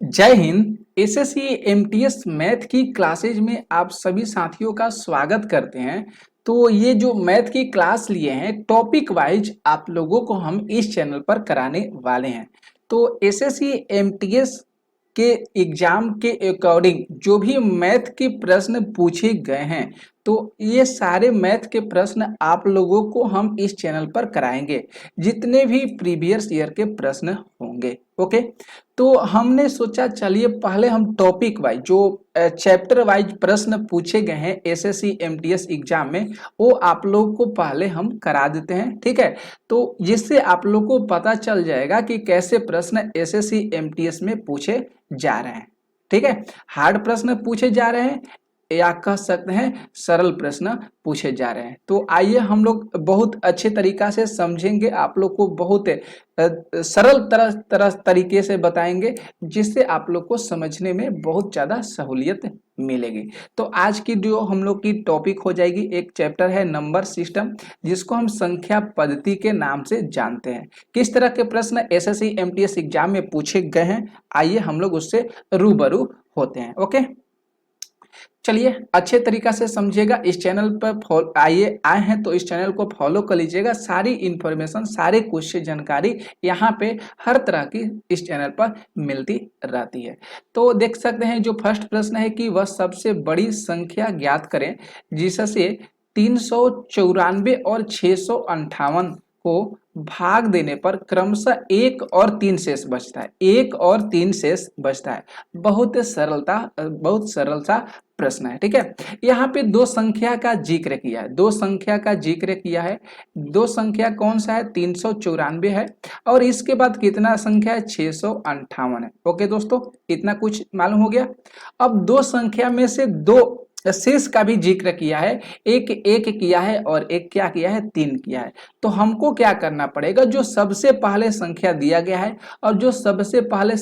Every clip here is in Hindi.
जय हिंद। एसएससी एमटीएस मैथ की क्लासेज में आप सभी साथियों का स्वागत करते हैं। तो ये जो मैथ की क्लास लिए हैं टॉपिक वाइज आप लोगों को हम इस चैनल पर कराने वाले हैं। तो एसएससी एमटीएस के एग्जाम के अकॉर्डिंग जो भी मैथ के प्रश्न पूछे गए हैं तो ये सारे मैथ के प्रश्न आप लोगों को हम इस चैनल पर कराएंगे, जितने भी प्रीवियस ईयर के प्रश्न होंगे। ओके, तो हमने सोचा चलिए पहले हम टॉपिक वाइज जो चैप्टर वाइज प्रश्न पूछे गए हैं एसएससी एमटीएस एग्जाम में वो आप लोगों को पहले हम करा देते हैं। ठीक है, तो जिससे आप लोग को पता चल जाएगा कि कैसे प्रश्न एसएससी एमटीएस में पूछे जा रहे हैं। ठीक है, हार्ड प्रश्न पूछे जा रहे हैं या कह सकते हैं सरल प्रश्न पूछे जा रहे हैं। तो आइए हम लोग बहुत अच्छे तरीका से समझेंगे, आप लोग को बहुत सरल तरह तरीके से बताएंगे जिससे आप लोग को समझने में बहुत ज़्यादा सहूलियत मिलेगी। तो आज की जो हम लोग की टॉपिक हो जाएगी, एक चैप्टर है नंबर सिस्टम, जिसको हम संख्या पद्धति के नाम से जानते हैं। किस तरह के प्रश्न एसएससी एमटीएस एग्जाम में पूछे गए हैं, आइए हम लोग उससे रूबरू होते हैं। ओके, चलिए अच्छे तरीका से समझिएगा। इस चैनल पर आए हैं तो इस चैनल को फॉलो कर लीजिएगा। सारी इंफॉर्मेशन, सारे क्वेश्चन जानकारी यहाँ पे हर तरह की इस चैनल पर मिलती रहती है। तो देख सकते हैं जो फर्स्ट प्रश्न है कि वह सबसे बड़ी संख्या ज्ञात करें जिससे 394 और 658 को भाग देने पर क्रमशः 1 और 3 शेष बचता है। 1 और 3 शेष बचता है। बहुत सरल सा प्रश्न है। ठीक है, यहाँ पे दो संख्या का जिक्र किया है। दो संख्या का जिक्र किया है। दो संख्या कौन सा है? 394 है और इसके बाद कितना संख्या है? 658 है। ओके दोस्तों, इतना कुछ मालूम हो गया। अब दो संख्या में से दो शेष का भी जिक्र किया है। एक एक किया है और एक क्या किया है? 3 किया है। तो हमको क्या करना पड़ेगा? जो सबसे पहले संख्या दिया गया है और जो सबसे पहले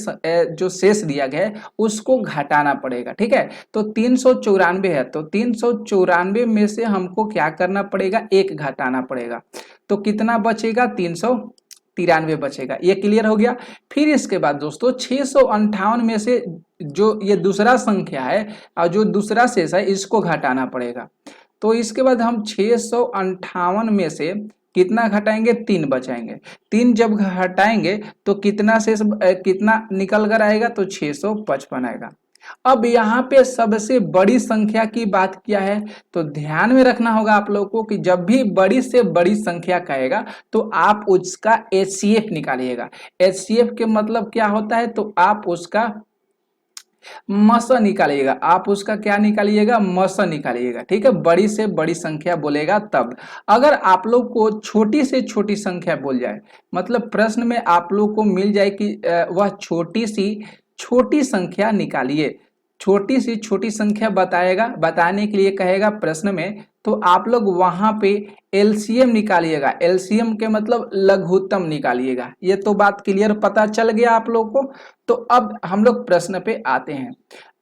जो शेष दिया गया है उसको घटाना पड़ेगा। ठीक है, तो 394 है तो 394 में से हमको क्या करना पड़ेगा? एक घटाना पड़ेगा। तो कितना बचेगा? 393 बचेगा। ये क्लियर हो गया। फिर इसके बाद दोस्तों 658 में से जो ये दूसरा संख्या है और जो दूसरा शेष है इसको घटाना पड़ेगा। तो इसके बाद हम 658 में से कितना घटाएंगे? 3 बचाएंगे। 3 जब घटाएंगे तो कितना शेष कितना निकल कर आएगा? तो 655 आएगा। अब यहाँ पे सबसे बड़ी संख्या की बात किया है तो ध्यान में रखना होगा आप लोगों को कि जब भी बड़ी से बड़ी संख्या कहेगा तो आप उसका एचसीएफ निकालिएगा। एचसीएफ के मतलब क्या होता है? तो आप उसका मस निकालिएगा। आप उसका क्या निकालिएगा? मस निकालिएगा। ठीक है, बड़ी से बड़ी संख्या बोलेगा तब। अगर आप लोग को छोटी से छोटी संख्या बोल जाए, मतलब प्रश्न में आप लोग को मिल जाए कि वह छोटी सी छोटी संख्या निकालिए, छोटी सी छोटी संख्या बताएगा, बताने के लिए कहेगा प्रश्न में, तो आप लोग वहां पे एलसीएम निकालिएगा। एलसीएम के मतलब लघुत्तम निकालिएगा। ये तो बात क्लियर पता चल गया आप लोग को। तो अब हम लोग प्रश्न पे आते हैं।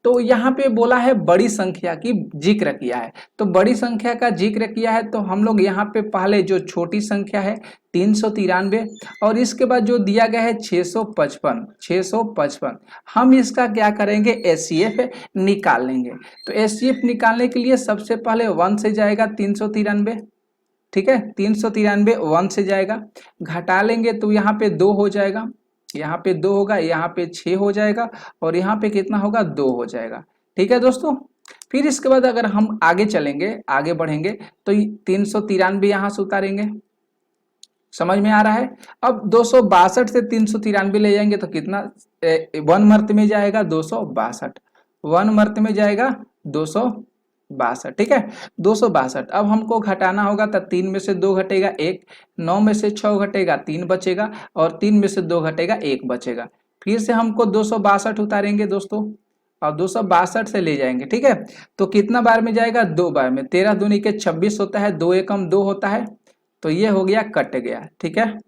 तो यहाँ पे बोला है बड़ी संख्या की जिक्र किया है, तो बड़ी संख्या का जिक्र किया है तो हम लोग यहाँ पे पहले जो छोटी संख्या है 393 और इसके बाद जो दिया गया है 655 हम इसका क्या करेंगे? एचसीएफ निकाल लेंगे। तो एचसीएफ निकालने के लिए सबसे पहले 1 से जाएगा 393। ठीक है, 393 1 से जाएगा, घटा लेंगे तो यहाँ पे 2 हो जाएगा, यहाँ पे 2 होगा, यहाँ पे 6 हो जाएगा और यहाँ पे कितना होगा? 2 हो जाएगा। ठीक है दोस्तों, फिर इसके बाद अगर हम आगे चलेंगे, आगे बढ़ेंगे तो 393 यहाँ से उतारेंगे। समझ में आ रहा है? अब 262 से 393 ले जाएंगे तो कितना? 1 मर्त में जाएगा 262, 1 मर्त में जाएगा 262। ठीक है, 262। अब हमको घटाना होगा तो 3 में से 2 घटेगा 1, 9 में से 6 घटेगा 3 बचेगा और 3 में से 2 घटेगा 1 बचेगा। फिर से हमको 262 उतारेंगे दोस्तों और 262 से ले जाएंगे। ठीक है, तो कितना बार में जाएगा? 2 बार में। 13 दूनी के 26 होता है, 2 एकम 2 होता है, तो ये हो गया, कट गया। ठीक है,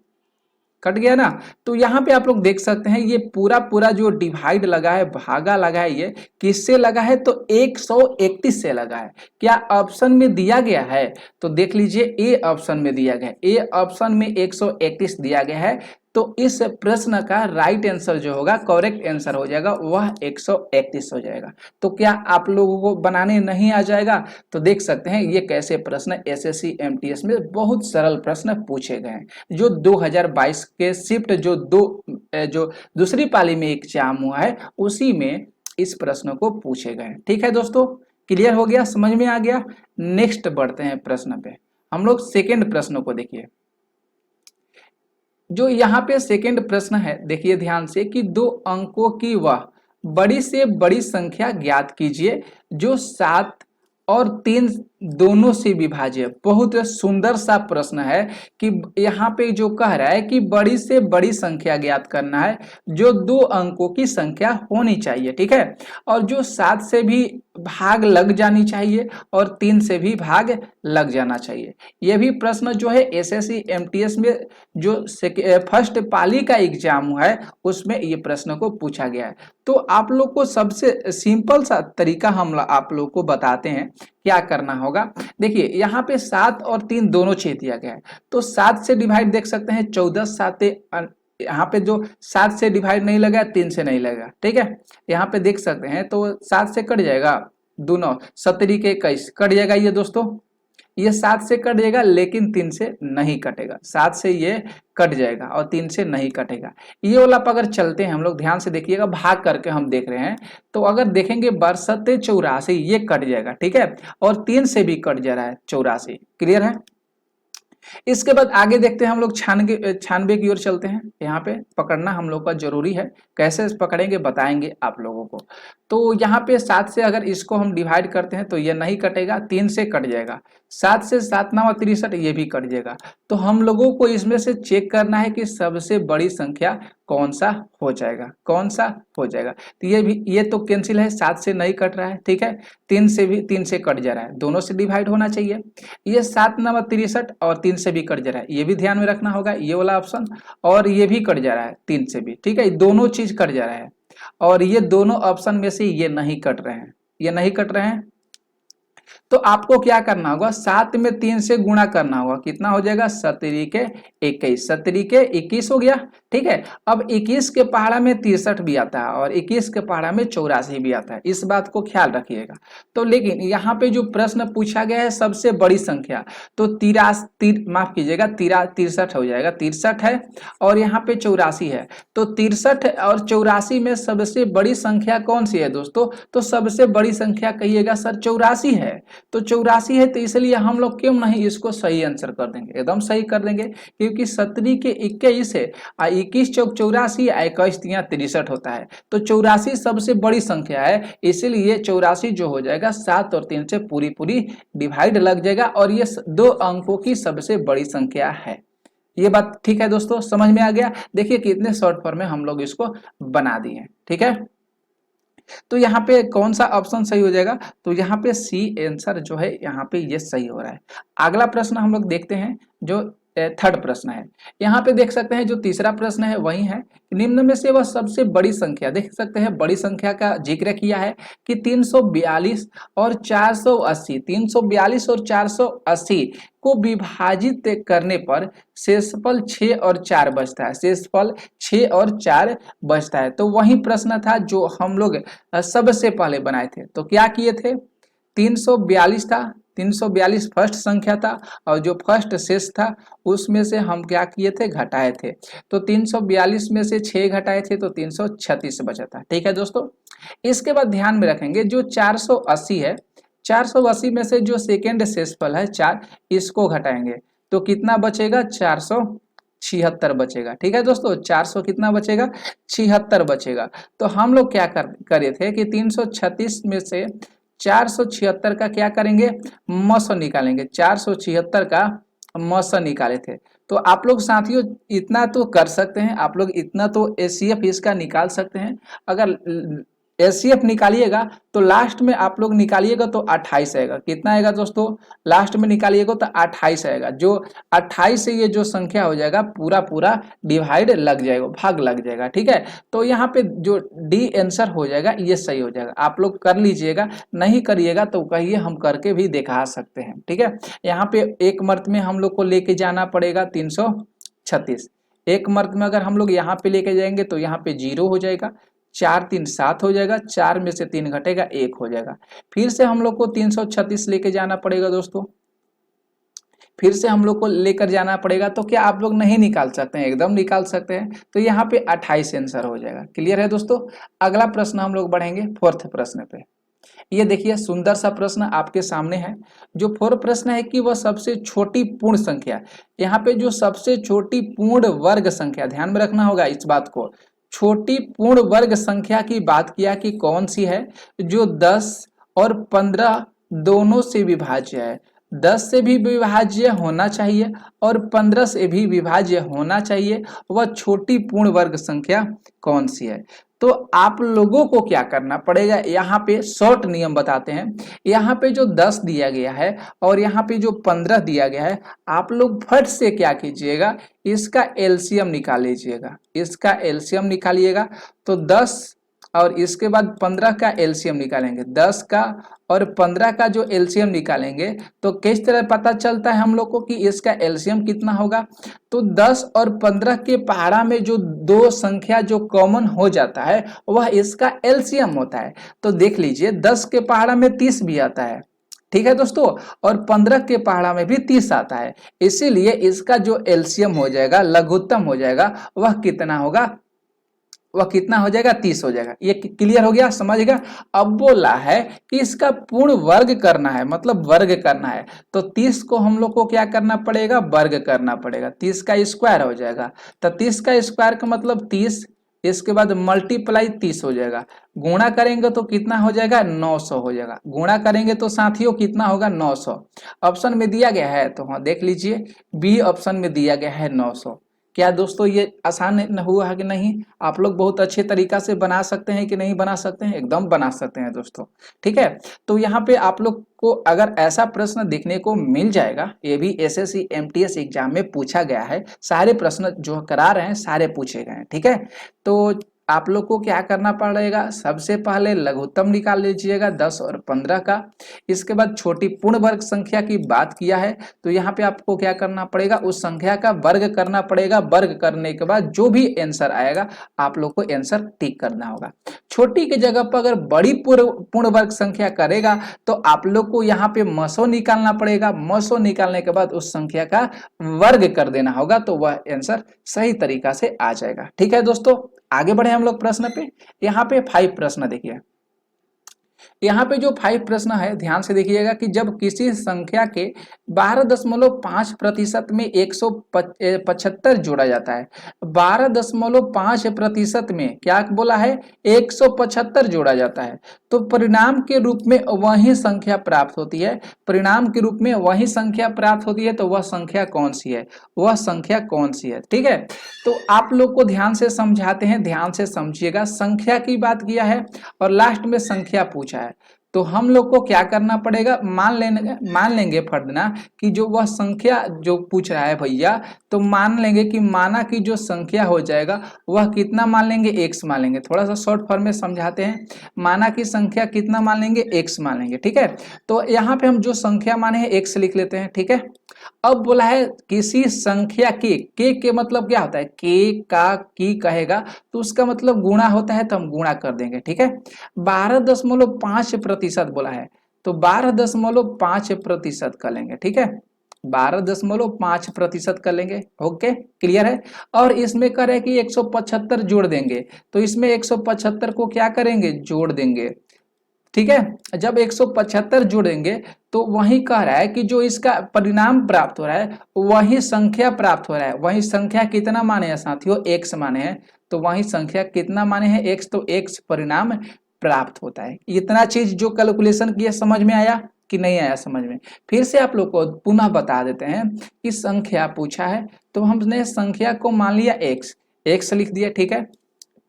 कट गया ना। तो यहाँ पे आप लोग देख सकते हैं ये पूरा जो डिवाइड लगा है, भागा लगा है, ये किससे लगा है? तो 131 से लगा है। क्या ऑप्शन में दिया गया है? तो देख लीजिए ए ऑप्शन में दिया गया है। ए ऑप्शन में 131 दिया गया है तो इस प्रश्न का राइट आंसर जो होगा, करेक्ट आंसर हो जाएगा वह 131 हो जाएगा। तो क्या आप लोगों को बनाने नहीं आ जाएगा? तो देख सकते हैं ये कैसे प्रश्न एसएससी एमटीएस में बहुत सरल प्रश्न पूछे गए हैं, जो 2022 के शिफ्ट जो दूसरी पाली में एग्जाम हुआ है उसी में इस प्रश्न को पूछे गए हैं। ठीक है दोस्तों, क्लियर हो गया, समझ में आ गया। नेक्स्ट बढ़ते हैं प्रश्न पे। हम लोग सेकेंड प्रश्न को देखिए। जो यहाँ पे सेकेंड प्रश्न है, देखिए ध्यान से कि 2 अंकों की वह बड़ी से बड़ी संख्या ज्ञात कीजिए जो 7 और 3 दोनों से विभाज्य। बहुत सुंदर सा प्रश्न है कि यहाँ पे जो कह रहा है कि बड़ी से बड़ी संख्या ज्ञात करना है जो 2 अंकों की संख्या होनी चाहिए, ठीक है, और जो 7 से भी भाग लग जानी चाहिए और 3 से भी भाग लग जाना चाहिए। यह भी प्रश्न जो है एसएससी एमटीएस में जो फर्स्ट पाली का एग्जाम हुआ है उसमें ये प्रश्न को पूछा गया है। तो आप लोग को सबसे सिंपल सा तरीका हम आप लोग को बताते हैं क्या करना होगा। देखिए यहाँ पे 7 और 3 दोनों छेद दिया गया है, तो 7 से डिवाइड देख सकते हैं 14, 7 यहाँ पे जो 7 से डिवाइड नहीं लगा 3 से नहीं लगा, ठीक है, यहाँ पे देख सकते हैं तो 7 से कट जाएगा, दोनों 17 के 21 कट जाएगा ये दोस्तों, ये 7 से कट जाएगा लेकिन 3 से नहीं कटेगा, 7 से ये कट जाएगा और 3 से नहीं कटेगा। ये वाला अगर चलते हैं हम लोग, ध्यान से देखिएगा, भाग करके हम देख रहे हैं तो अगर देखेंगे 62 ये कट जाएगा, ठीक है, और 3 से भी कट जा रहा है 84, क्लियर है। इसके बाद आगे देखते हैं हम लोग 96 की ओर चलते हैं। यहाँ पे पकड़ना हम लोग का जरूरी है, कैसे पकड़ेंगे बताएंगे आप लोगों को। तो यहाँ पे 7 से अगर इसको हम डिवाइड करते हैं तो ये नहीं कटेगा, 3 से कट जाएगा, 7 से 7 9 63 ये भी कट जाएगा। तो हम लोगों को इसमें से चेक करना है कि सबसे बड़ी संख्या कौन सा हो जाएगा, कौन सा हो जाएगा। तो ये तो कैंसिल है, 7 से नहीं कट रहा है, ठीक है, 3 से भी 3 से कट जा रहा है, दोनों से डिवाइड होना चाहिए। ये 7 9 63 और 3 से भी कट जा रहा है, ये भी ध्यान में रखना होगा, ये वाला ऑप्शन, और ये भी कट जा रहा है 3 से भी, ठीक है, दोनों चीज कट जा रहा है। और ये दोनों ऑप्शन में से ये नहीं कट रहे हैं, ये नहीं कट रहे हैं, तो आपको क्या करना होगा, 7 में 3 से गुणा करना होगा, कितना हो जाएगा, 17 के 21, 17 के 21 हो गया, ठीक है। अब 21 के पहाड़ा में 63 भी आता है और 21 के पहाड़ा में 84 भी आता है, इस बात को ख्याल रखिएगा। तो लेकिन यहाँ पे जो प्रश्न पूछा गया है सबसे बड़ी संख्या, तो माफ कीजिएगा 63 हो जाएगा, 63 है और यहाँ पे 84 है, तो 63 और 84 में सबसे बड़ी संख्या कौन सी है दोस्तों, तो सबसे बड़ी संख्या कहिएगा सर 84 है। तो 84 है, तो इसलिए हम लोग क्यों नहीं इसको सही आंसर कर देंगे, एकदम सही कर देंगे, क्योंकि 17 के 21 है, 21 चौक 84, 21 तिया 63 होता है, तो 84 सबसे बड़ी संख्या है, इसीलिए 84 जो हो जाएगा 7 और 3 से पूरी पूरी डिवाइड लग जाएगा और ये 2 अंकों की सबसे बड़ी संख्या है। ये बात ठीक है दोस्तों, समझ में आ गया। देखिए कितने शॉर्ट फॉर्म में हम लोग इसको बना दिए, ठीक है। तो यहाँ पे कौन सा ऑप्शन सही हो जाएगा, तो यहाँ पे सी आंसर जो है यहाँ पे ये सही हो रहा है। अगला प्रश्न हम लोग देखते हैं जो थर्ड प्रश्न है। यहाँ पे देख सकते हैं जो तीसरा प्रश्न है वही है, निम्न में से वह सबसे बड़ी संख्या, देख सकते हैं बड़ी संख्या का जिक्र किया है कि 342 और 480, 342 और 480 को विभाजित करने पर शेषफल 6 और 4 बचता है, शेषफल 6 और 4 बचता है। तो वही प्रश्न था जो हम लोग सबसे पहले बनाए थे। तो क्या किए थे, 342 था, 342 फर्स्ट संख्या था और जो फर्स्ट शेष था उसमें से हम क्या किए थे, घटाए थे। तो 342 में से 6 घटाए थे तो 336 बचा था, ठीक है दोस्तों। इसके बाद ध्यान में रखेंगे जो 480 है, 480 में से जो सेकेंड शेषफल है 4, इसको घटाएंगे तो कितना बचेगा, 476 बचेगा, ठीक है दोस्तों। 400 कितना बचेगा, 76 बचेगा। तो हम लोग क्या करे थे कि 336 में से 476 का क्या करेंगे, मौसा निकालेंगे, 476 का मौसा निकाले थे। तो आप लोग साथियों इतना तो कर सकते हैं, आप लोग इतना तो एचसीएफ इसका निकाल सकते हैं। अगर एचसीएफ निकालिएगा तो लास्ट में आप लोग निकालिएगा तो 28 आएगा, कितना आएगा दोस्तों, लास्ट में निकालिएगा तो 28 आएगा। जो 28 से ये जो संख्या हो जाएगा पूरा पूरा डिवाइड लग जाएगा, भाग लग जाएगा, ठीक है। तो यहाँ पे जो डी आंसर हो जाएगा ये सही हो जाएगा। आप लोग कर लीजिएगा, नहीं करिएगा तो कहिए हम करके भी दिखा सकते हैं, ठीक है। यहाँ पे एक मर्त में हम लोग को लेके जाना पड़ेगा 336, एक मार्क में अगर हम लोग यहाँ पे लेके जाएंगे तो यहाँ पे 0 हो जाएगा, 4 3 7 हो जाएगा, 4 में से 3 घटेगा 1 हो जाएगा। फिर से हम लोग को 336 लेके जाना पड़ेगा दोस्तों, फिर से हम लोग को लेकर जाना पड़ेगा। तो क्या आप लोग नहीं निकाल सकते हैं? एकदम निकाल सकते हैं। तो यहाँ पे 28 आंसर हो जाएगा। क्लियर है दोस्तों। अगला प्रश्न हम लोग बढ़ेंगे फोर्थ प्रश्न पे। ये देखिए सुंदर सा प्रश्न आपके सामने है। जो फोर्थ प्रश्न है कि वह सबसे छोटी पूर्ण संख्या, यहाँ पे जो सबसे छोटी पूर्ण वर्ग संख्या, ध्यान में रखना होगा इस बात को, छोटी पूर्ण वर्ग संख्या की बात किया कि कौन सी है जो 10 और 15 दोनों से विभाज्य है। 10 से भी विभाज्य होना चाहिए और 15 से भी विभाज्य होना चाहिए। वह छोटी पूर्ण वर्ग संख्या कौन सी है? तो आप लोगों को क्या करना पड़ेगा, यहाँ पे शॉर्ट नियम बताते हैं। यहाँ पे जो 10 दिया गया है और यहाँ पे जो 15 दिया गया है, आप लोग फट से क्या कीजिएगा, इसका एलसीएम निकाल लीजिएगा। इसका एलसीएम निकालिएगा तो 10 और इसके बाद 15 का एलसीएम निकालेंगे। 10 का और 15 का जो एलसीएम निकालेंगे तो किस तरह पता चलता है हम लोग को कि इसका एलसीएम कितना होगा। तो 10 और 15 के पहाड़ा में जो दो संख्या जो कॉमन हो जाता है वह इसका एलसीएम होता है। तो देख लीजिए 10 के पहाड़ा में 30 भी आता है, ठीक है दोस्तों, और 15 के पहाड़ा में भी 30 आता है। इसीलिए इसका जो एलसीएम हो जाएगा, लघुत्तम हो जाएगा, वह कितना होगा, वह कितना हो जाएगा, 30 हो जाएगा। ये क्लियर हो गया, समझेगा। अब बोला है कि इसका पूर्ण वर्ग करना है, मतलब वर्ग करना है। तो 30 को हम लोग को क्या करना पड़ेगा, वर्ग करना पड़ेगा। 30 का स्क्वायर हो जाएगा। तो 30 का स्क्वायर का मतलब 30, इसके बाद मल्टीप्लाई 30 हो जाएगा। गुणा करेंगे तो कितना हो जाएगा, 900 हो जाएगा। गुणा करेंगे तो साथियों कितना होगा, 900। ऑप्शन में दिया गया है तो हाँ देख लीजिए, बी ऑप्शन में दिया गया है 900। क्या दोस्तों ये आसान हुआ है कि नहीं? आप लोग बहुत अच्छे तरीका से बना सकते हैं कि नहीं बना सकते हैं? एकदम बना सकते हैं दोस्तों, ठीक है। तो यहाँ पे आप लोग को अगर ऐसा प्रश्न देखने को मिल जाएगा, ये भी एसएससी एमटीएस एग्जाम में पूछा गया है, सारे प्रश्न जो करा रहे हैं सारे पूछे गए हैं, ठीक है। तो आप लोग को क्या करना पड़ेगा, सबसे पहले लघुत्तम निकाल लीजिएगा 10 और 15 का। इसके बाद छोटी पूर्ण वर्ग संख्या की बात किया है तो यहाँ पे आपको क्या करना पड़ेगा, उस संख्या का वर्ग करना पड़ेगा। वर्ग करने के बाद जो भी आंसर आएगा आप लोग को आंसर टिक करना होगा। छोटी की जगह पर अगर बड़ी पूर्ण वर्ग संख्या करेगा तो आप लोग को यहाँ पे मसो निकालना पड़ेगा। मसो निकालने के बाद उस संख्या का वर्ग कर देना होगा तो वह आंसर सही तरीका से आ जाएगा, ठीक है दोस्तों। आगे बढ़े हम लोग प्रश्न पे। यहाँ पे 5 प्रश्न देखिए। यहाँ पे जो 5 प्रश्न है ध्यान से देखिएगा कि जब किसी संख्या के 12.5% में 175 जोड़ा जाता है, 12.5% में क्या बोला है, 175 जोड़ा जाता है, तो परिणाम के रूप में वही संख्या प्राप्त होती है। परिणाम के रूप में वही संख्या प्राप्त होती है तो वह संख्या कौन सी है, वह संख्या कौन सी है, ठीक है। तो आप लोग को ध्यान से समझाते हैं, ध्यान से समझिएगा। संख्या की बात किया है और लास्ट में संख्या पूछा है तो हम लोग को क्या करना पड़ेगा, मान लेंगे फर्दना कि जो वह संख्या जो पूछ रहा है भैया, तो मान लेंगे कि माना कि जो संख्या हो जाएगा वह कितना मान लेंगे, x मान लेंगे। थोड़ा सा शॉर्ट फॉर्म में समझाते हैं। माना कि संख्या कितना मान लेंगे, x मान लेंगे, ठीक है। तो यहाँ पे हम जो संख्या माने हैं x लिख लेते हैं, ठीक है। अब बोला है किसी संख्या के मतलब क्या होता है, के का की कहेगा तो उसका मतलब गुणा होता है, तो हम गुणा कर देंगे, ठीक है। 12.5% बोला है तो 12.5% कर लेंगे, ठीक है। 12.5% कर लेंगे, ओके क्लियर है। और इसमें कह रहे हैं कि 175 जोड़ देंगे तो इसमें 175 को क्या करेंगे, जोड़ देंगे, ठीक है। जब 175 जोड़ेंगे तो वही कह रहा है कि जो इसका परिणाम प्राप्त हो रहा है वही संख्या प्राप्त हो रहा है। वही संख्या कितना माने हैं साथियों, x माने हैं, तो वही संख्या कितना माने हैं, x, तो x परिणाम प्राप्त होता है। इतना चीज जो कैलकुलेशन किया समझ में आया कि नहीं आया समझ में? फिर से आप लोग को पुनः बता देते हैं कि संख्या पूछा है तो हमने संख्या को मान लिया x लिख दिया, ठीक है।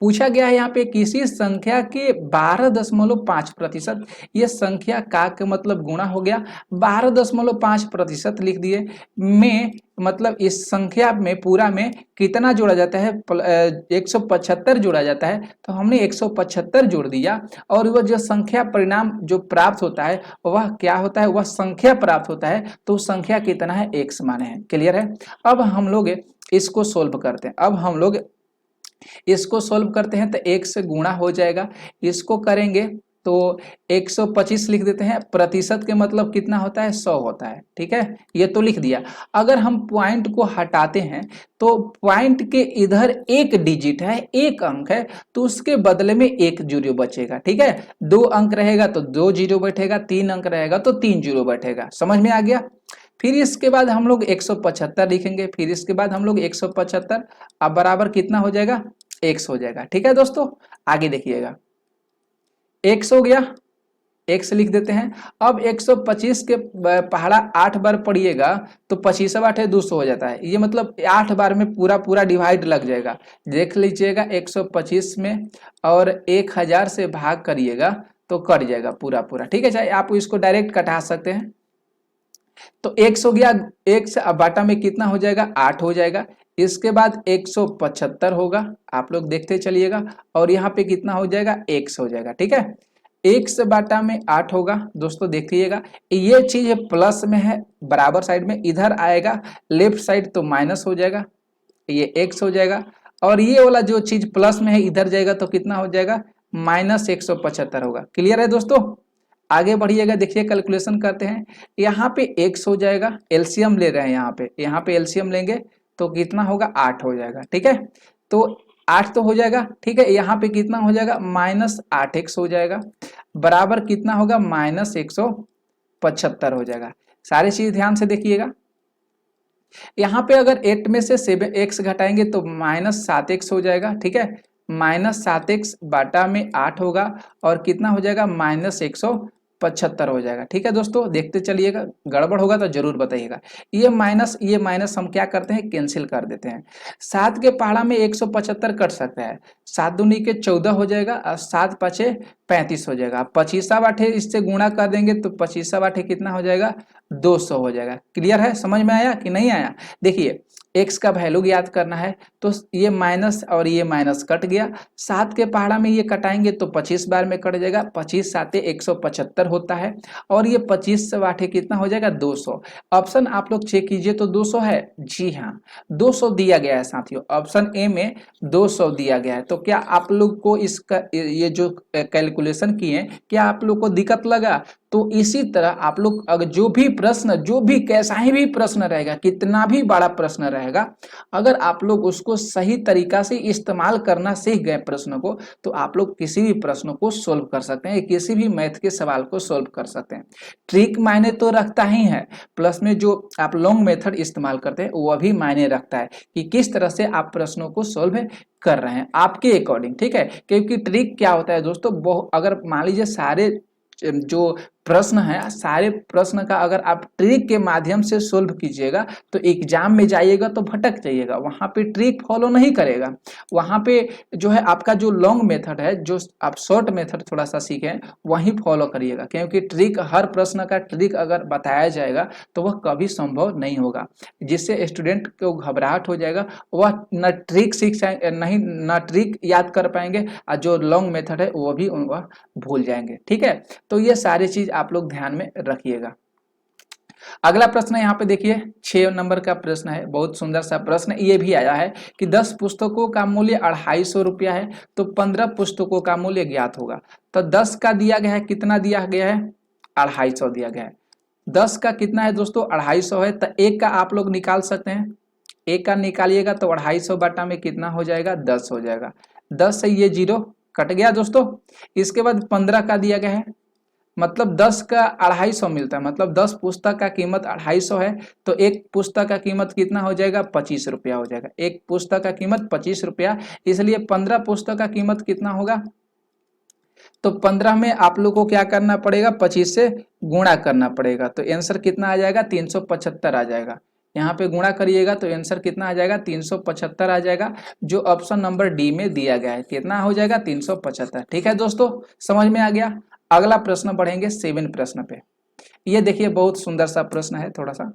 पूछा गया है यहाँ पे किसी संख्या के 12.5%, ये संख्या का मतलब गुणा हो गया, 12.5% लिख दिए में मतलब इस संख्या में पूरा में कितना जोड़ा जाता है, 175 जोड़ा जाता है, तो हमने 175 जोड़ दिया और वह जो संख्या परिणाम जो प्राप्त होता है वह क्या होता है, वह संख्या प्राप्त होता है। तो संख्या कितना है, x माने हैं, क्लियर है। अब हम लोग इसको सोल्व करते हैं। अब हम लोग इसको सोल्व करते हैं तो 1 से गुणा हो जाएगा, इसको करेंगे तो 125 लिख देते हैं। प्रतिशत के मतलब कितना होता है, 100 होता है, ठीक है, ये तो लिख दिया। अगर हम पॉइंट को हटाते हैं तो पॉइंट के इधर एक डिजिट है, एक अंक है, तो उसके बदले में एक जीरो बचेगा, ठीक है। 2 अंक रहेगा तो 2 जीरो बैठेगा, 3 अंक रहेगा तो 3 जीरो बैठेगा। समझ में आ गया। फिर इसके बाद हम लोग 175 लिखेंगे, फिर इसके बाद हम लोग 175, अब बराबर कितना हो जाएगा, 100 हो जाएगा, ठीक है दोस्तों। आगे देखिएगा, 100 हो गया, 100 लिख देते हैं। अब 125 के पहाड़ा 8 बार पढ़िएगा तो 25 8 है 200 हो जाता है, ये मतलब 8 बार में पूरा पूरा डिवाइड लग जाएगा। देख लीजिएगा 125 में और 1000 से भाग करिएगा तो कट जाएगा पूरा पूरा, ठीक है। चाहे आप इसको डायरेक्ट कटा सकते हैं। तो 100 हो गया, 1 से अब बाटा में कितना हो जाएगा, 8 हो जाएगा। इसके बाद 175 होगा, आप लोग देखते चलिएगा, और यहाँ पे कितना हो जाएगा, 100 हो जाएगा, ठीक है। 1 से बाटा में 8 होगा दोस्तों, देखिएगा ये चीज प्लस में है, बराबर साइड में इधर आएगा, लेफ्ट साइड तो माइनस हो जाएगा, ये x हो जाएगा। और ये वाला जो चीज प्लस में है इधर जाएगा तो कितना हो जाएगा, -175 होगा। क्लियर है दोस्तों। आगे बढ़िएगा, देखिए कैलकुलेशन करते हैं। यहाँ पे x हो जाएगा, एलसीएम ले रहे हैं, यहाँ पे एलसीएम लेंगे तो कितना होगा, 8 हो जाएगा, ठीक है। तो 8 तो हो जाएगा, ठीक है। यहाँ पे कितना हो जाएगा, -8x हो जाएगा, बराबर कितना होगा, -175 हो जाएगा। सारी चीज ध्यान से देखिएगा। यहाँ पे अगर 8 में से 7x घटाएंगे तो -7x हो जाएगा, ठीक है। -7x बाटा में 8 होगा और कितना हो जाएगा, -175 हो जाएगा, ठीक है दोस्तों। देखते चलिएगा, गड़बड़ होगा तो जरूर बताइएगा। ये माइनस हम क्या करते हैं, कैंसिल कर देते हैं। 7 के पहाड़ा में 175 कट सकता है, 7 दूनी के 14 हो जाएगा और 7 पाँचे 35 हो जाएगा। 25 बाटे इससे गुणा कर देंगे तो 25 बाटे कितना हो जाएगा, 200 हो जाएगा। क्लियर है, समझ में आया कि नहीं आया। देखिए x का वैल्यू ज्ञात करना है तो ये माइनस और ये माइनस कट गया, 7 के पहाड़ा में ये कटाएंगे तो 25 बार में कट जाएगा, 25 7 175 होता है, और ये 25 से बाटे कितना हो जाएगा, 200। ऑप्शन आप लोग चेक कीजिए तो 200 है, जी हाँ 200 दिया गया है साथियों, ऑप्शन ए में 200 दिया गया है। तो क्या आप लोग को इसका ये जो कैलकुलेशन किए, क्या आप लोग को दिक्कत लगा? तो इसी तरह आप लोग अगर जो भी कैसा ही भी प्रश्न रहेगा, कितना भी बड़ा प्रश्न रहेगा, अगर आप लोग उसको सही तरीका से इस्तेमाल करना सीख गए प्रश्न को, तो आप लोग किसी भी प्रश्न को सोल्व कर सकते हैं, किसी भी मैथ के सवाल को सोल्व कर सकते हैं। ट्रिक मायने तो रखता ही है, प्लस में जो आप लॉन्ग मेथड इस्तेमाल करते हैं वो भी मायने रखता है कि किस तरह से आप प्रश्नों को सोल्व कर रहे हैं आपके अकॉर्डिंग, ठीक है। क्योंकि ट्रिक क्या होता है दोस्तों, अगर मान लीजिए सारे जो प्रश्न है, सारे प्रश्न का अगर आप ट्रिक के माध्यम से सोल्व कीजिएगा तो एग्जाम में जाइएगा तो भटक जाइएगा, वहां पे ट्रिक फॉलो नहीं करेगा। वहां पे जो है आपका जो लॉन्ग मेथड है, जो आप शॉर्ट मेथड थोड़ा सा सीखें वही फॉलो करिएगा, क्योंकि ट्रिक, हर प्रश्न का ट्रिक अगर बताया जाएगा तो वह कभी संभव नहीं होगा, जिससे स्टूडेंट को घबराहट हो जाएगा, वह न ट्रिक नहीं, न ट्रिक याद कर पाएंगे, और जो लॉन्ग मेथड है वो भी वह भूल जाएंगे, ठीक है। तो ये सारी चीज आप लोग ध्यान में रखिएगा। अगला प्रश्न यहाँ पे देखिए, 6 नंबर का प्रश्न है, बहुत सुंदर सा प्रश्न ये भी आया है कि 10 पुस्तकों का मूल्य 250 रुपया है तो 15 पुस्तकों का मूल्य ज्ञात होगा। तो 10 का दिया गया है, कितना दिया गया है, 250 दिया गया है। 10 का कितना है दोस्तों, 250 है, तो एक का आप लोग निकाल सकते हैं, एक का निकालिएगा तो 250 बाटा में कितना हो जाएगा, 10 हो जाएगा। 10 से ये 0 कट गया दोस्तों। इसके बाद 15 का दिया गया है, मतलब 10 का 250 मिलता है, मतलब 10 पुस्तक का कीमत 250 है, तो एक पुस्तक का कीमत कितना हो जाएगा, 25 रुपया हो जाएगा। एक पुस्तक का कीमत 25 रुपया, इसलिए 15 पुस्तक का कीमत कितना होगा, तो 15 में आप लोग को क्या करना पड़ेगा, 25 से गुणा करना पड़ेगा, तो आंसर कितना आ जाएगा, 375 आ जाएगा। यहाँ पे गुणा करिएगा तो आंसर कितना आ जाएगा, 375 आ जाएगा, जो ऑप्शन नंबर डी में दिया गया है। कितना हो जाएगा, 375, ठीक है दोस्तों, समझ में आ गया। अगला प्रश्न बढ़ेंगे 7 प्रश्न पे। ये देखिए बहुत सुंदर सा प्रश्न है, थोड़ा सा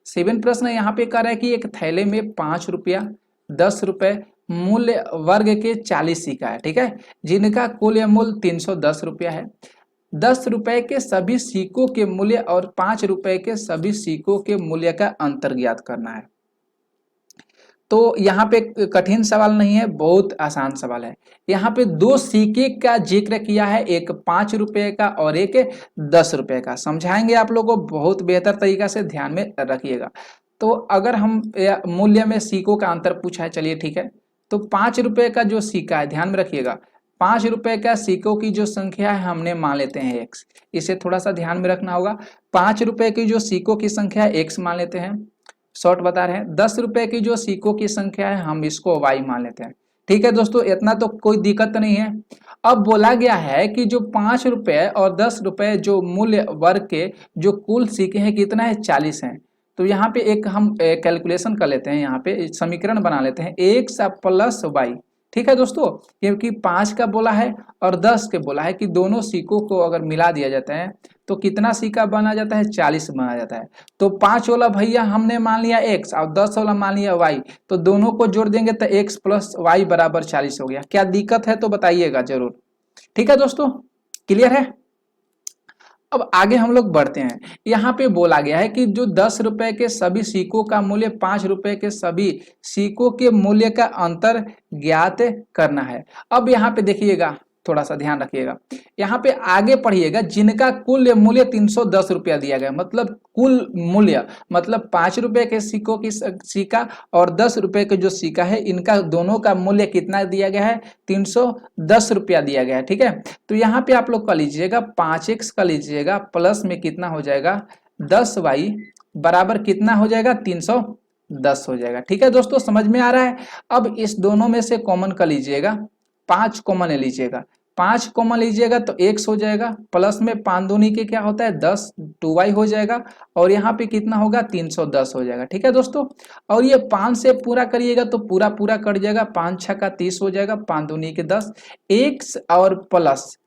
7 प्रश्न यहाँ पे कह रहा है कि एक थैले में 5 रुपया 10 रुपए मूल्य वर्ग के 40 सिक्का है, ठीक है, जिनका कुल मूल्य 310 रुपया है। 10 रुपए के सभी सिक्कों के मूल्य और 5 रुपए के सभी सिक्कों के मूल्य का अंतर ज्ञात करना है। तो यहाँ पे कठिन सवाल नहीं है, बहुत आसान सवाल है। यहाँ पे दो सिक्के का जिक्र किया है, एक 5 रुपए का और एक 10 रुपए का। समझाएंगे आप लोगों को बहुत बेहतर तरीका से, ध्यान में रखिएगा। तो अगर हम मूल्य में सिक्कों का अंतर पूछा है, चलिए ठीक है। तो 5 रुपए का जो सिक्का है, ध्यान में रखिएगा, 5 रुपए का सिक्कों की जो संख्या है हमने मान लेते हैं एक्स। इसे थोड़ा सा ध्यान में रखना होगा। 5 रुपए की जो सिक्कों की संख्या है एक्स मान लेते हैं, शॉर्ट बता रहे हैं। 10 रुपए की जो सिक्कों की संख्या है हम इसको वाई मान लेते हैं। ठीक है दोस्तों, इतना तो कोई दिक्कत नहीं है। अब बोला गया है कि जो 5 रुपए और 10 रुपए जो मूल्य वर्ग के जो कुल सिक्के हैं कितना है, 40 हैं। तो यहाँ पे एक हम कैलकुलेशन कर लेते हैं, यहाँ पे समीकरण बना लेते हैं, एक्स प्लस वाई। ठीक है दोस्तों, क्योंकि 5 का बोला है और 10 के बोला है कि दोनों सिक्कों को अगर मिला दिया जाता है तो कितना सिक्का बना जाता है, 40 बना जाता है। तो 5 वाला भैया हमने मान लिया एक्स और 10 वाला मान लिया वाई, तो दोनों को जोड़ देंगे तो एक्स प्लस वाई बराबर 40 हो गया। क्या दिक्कत है तो बताइएगा जरूर। ठीक है दोस्तों, क्लियर है। अब आगे हम लोग बढ़ते हैं। यहाँ पे बोला गया है कि जो 10 रुपए के सभी सिक्कों का मूल्य 5 रुपए के सभी सिक्कों के मूल्य का अंतर ज्ञात करना है। अब यहाँ पे देखिएगा, थोड़ा सा ध्यान रखिएगा, यहाँ पे आगे पढ़िएगा, जिनका कुल मूल्य 310 रुपया दिया गया, मतलब कुल मूल्य मतलब 5 रुपए के सिक्कों की सिक्का और 10 रुपए के जो सिक्का है, इनका दोनों का मूल्य कितना दिया गया है, 310 रुपया दिया गया है। ठीक है, तो यहाँ पे आप लोग कर लीजिएगा 5x कर लीजिएगा, प्लस में कितना हो जाएगा 10y बराबर कितना हो जाएगा 310 हो जाएगा। ठीक है दोस्तों, समझ में आ रहा है। अब इस दोनों में से कॉमन कर लीजिएगा, 5 कॉमन ले लीजिएगा, 5 कॉमन लीजिएगा तो x हो जाएगा, प्लस में 5 दूनी के क्या होता है 10, 2y हो जाएगा और यहाँ पे कितना होगा 310 हो जाएगा। ठीक है दोस्तों, और ये 5 से पूरा करिएगा तो पूरा पूरा कट जाएगा, 5 6 का 30 हो जाएगा, 5 दूनी के 10, x और प्लस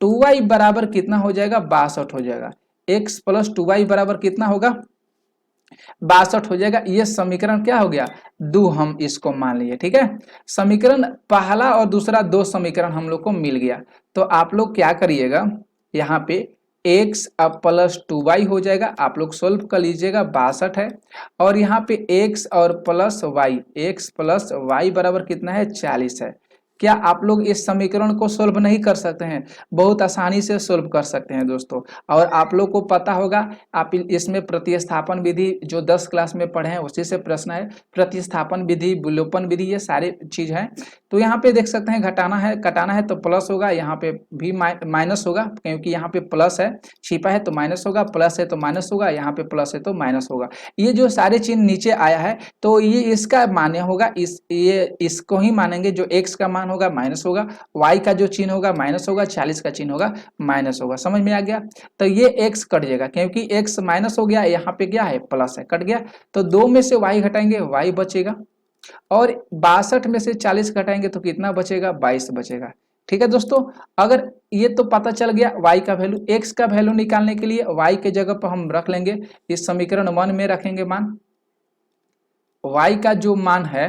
2y बराबर कितना हो जाएगा 62 हो जाएगा। x प्लस 2y बराबर कितना होगा 62 हो जाएगा। ये समीकरण क्या हो गया, दो, हम इसको मान लिए। ठीक है, समीकरण पहला और दूसरा दो समीकरण हम लोग को मिल गया। तो आप लोग क्या करिएगा, यहाँ पे x अब प्लस 2y हो जाएगा, आप लोग सोल्व कर लीजिएगा, 62 है, और यहाँ पे x और plus y, x plus y बराबर कितना है 40 है। क्या आप लोग इस समीकरण को सोल्व नहीं कर सकते हैं, बहुत आसानी से सोल्व कर सकते हैं दोस्तों। और आप लोग को पता होगा, आप इसमें प्रतिस्थापन विधि जो 10 क्लास में पढ़े हैं उसी से प्रश्न है, प्रतिस्थापन विधि, विलोपन विधि, ये सारे चीज है। तो यहाँ पे देख सकते हैं, घटाना है कटाना है तो प्लस होगा, यहाँ पे भी माइनस होगा, क्योंकि यहाँ पे प्लस है, छिपा है तो माइनस होगा, प्लस है तो माइनस होगा, यहाँ पे प्लस है तो माइनस होगा। ये जो सारे चिन्ह नीचे आया है तो ये इसका मान्य होगा, ये इसको ही मानेंगे, जो एक्स का मान होगा माइनस होगा, y का जो चिन्ह होगा माइनस होगा, 40 का चिन्ह होगा माइनस होगा। समझ में आ गया। तो ये x कट जाएगा, क्योंकि x माइनस हो गया, यहाँ पे क्या है प्लस है, कट गया। तो 2 में से y घटाएंगे, y बचेगा, और 62 में से 40 घटाएंगे तो कितना बचेगा 22 बचेगा। ठीक है दोस्तों, अगर ये तो पता चल गया y का वैल्यू, x का वैल्यू निकालने के लिए y के जगह पर हम रख लेंगे, इस समीकरण 1 में रखेंगे मान, y का जो मान है,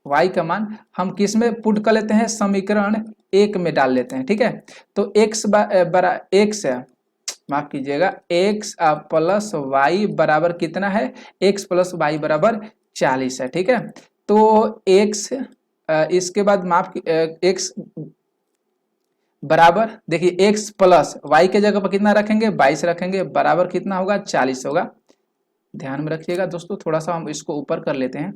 y का मान हम किस में पुट कर लेते हैं, समीकरण 1 में डाल लेते हैं। ठीक है, तो x बरा x है, माफ कीजिएगा, x प्लस y बराबर कितना है, x प्लस y बराबर 40 है। ठीक है, तो x इसके बाद माफ x बराबर, देखिए x प्लस y के जगह पर कितना रखेंगे 22 रखेंगे, बराबर कितना होगा 40 होगा। ध्यान में रखिएगा दोस्तों, थोड़ा सा हम इसको ऊपर कर लेते हैं,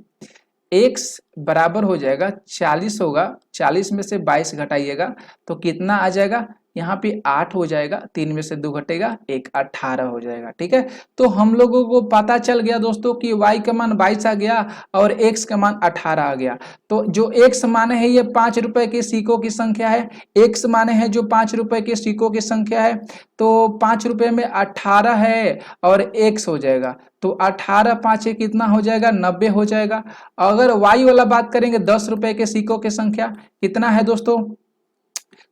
x बराबर हो जाएगा 40 होगा, 40 में से 22 घटाइएगा तो कितना आ जाएगा, यहाँ पे 8 हो जाएगा, 3 में से 2 घटेगा 1, 18 हो जाएगा। ठीक है, तो हम लोगों को पता चल गया दोस्तों कि y का मान 22 आ गया और x का मान 18 आ गया। तो जो x माने है ये 5 रुपए के सिक्कों की संख्या है, x माने है जो 5 रुपए के सिक्कों की संख्या है, तो 5 रुपए में 18 है और x हो जाएगा, तो 18 5 कितना हो जाएगा 90 हो जाएगा। अगर y वाला बात करेंगे 10 रुपए के सिक्कों की संख्या कितना है दोस्तों,